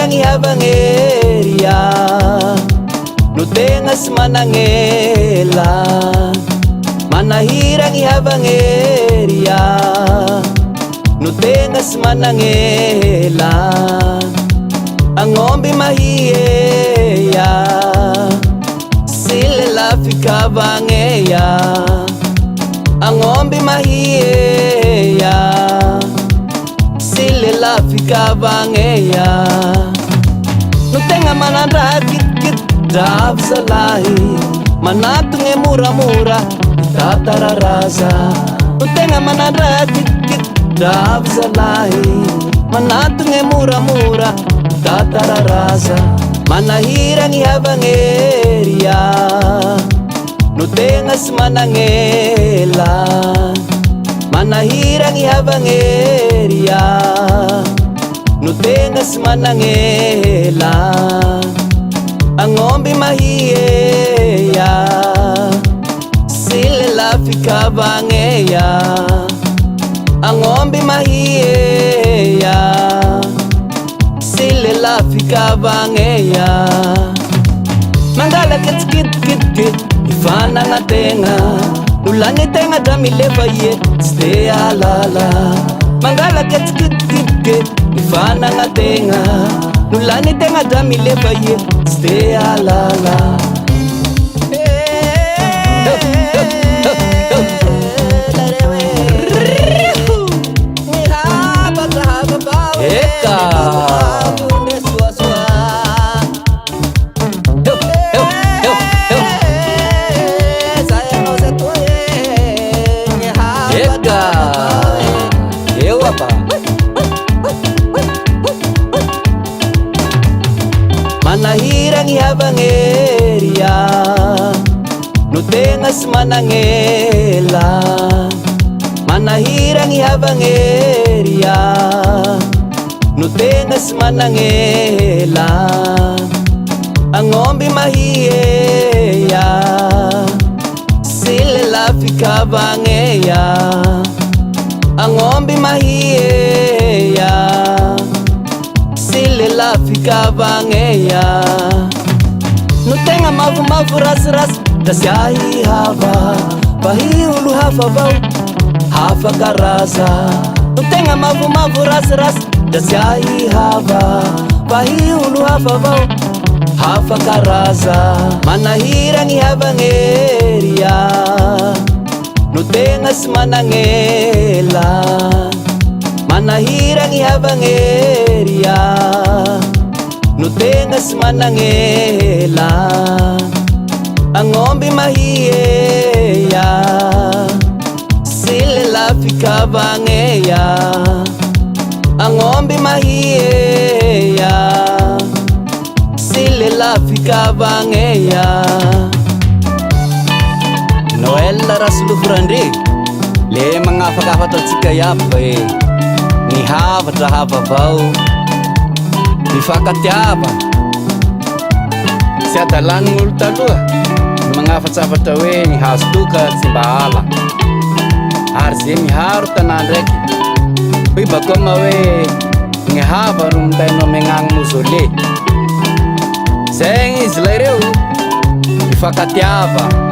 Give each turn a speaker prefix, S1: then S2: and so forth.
S1: manahirang ihavangeria no tegna sy manangela. Manahirang ihavangeria no tegna sy manangela. Ang'ombe mahieya silela fikavangeya. Ang'ombe mahieya silela fikavangeya. No tenga manandra kit dav salahi manatunge mura-mura tatararaza. No tenga manandra kit dav salahi manatunge mura-mura tatararaza. Manahirang ihavangeria no tenga sy manangela. Manahirang ihavangeria no tenga sy manangela. Ang'ombe mahieya silela fikavangeya. Ang'ombe mahieya silela fikavangeya. Mangala kit ifana nga tenga nulangi tenga damilefa ye stay alala. Mangala kit ifana nga tenga nulani tenga damilefa ye stay alala. Manahirang ihavangeria no tenga sy manangela. Manahirang ihavangeria no tenga sy manangela. Ang'ombe mahieya silela fikavangeya. Ang'ombe mahieya silela fikavangeya. No tenga mavu ras dasyahi hava pahihulu hafa vau hafa karaza. No tenga mavu ras dasyahi hava pahihulu hafa vau hafa karaza. Manahirang ihavangeria no tenga sy manangela. Manahirang ihavangeria no tenga sy manangela. Ang'ombe mahieya silela fikavangeya. Ang'ombe mahieya silela fikavangeya. Noel Rasulufrandri le mangafakafatantsika iaby ny havatra hava vao mifakatiava. Sy adalan'ny olo taloha ny magnafatsafatra hoe ny hazo toka tsy mba ala. Ary ze miharo tanà ndraiky hoy bakoma hoe ny hava ro mindainao megnagny mozole. Zegny izy laireo mifakatiava.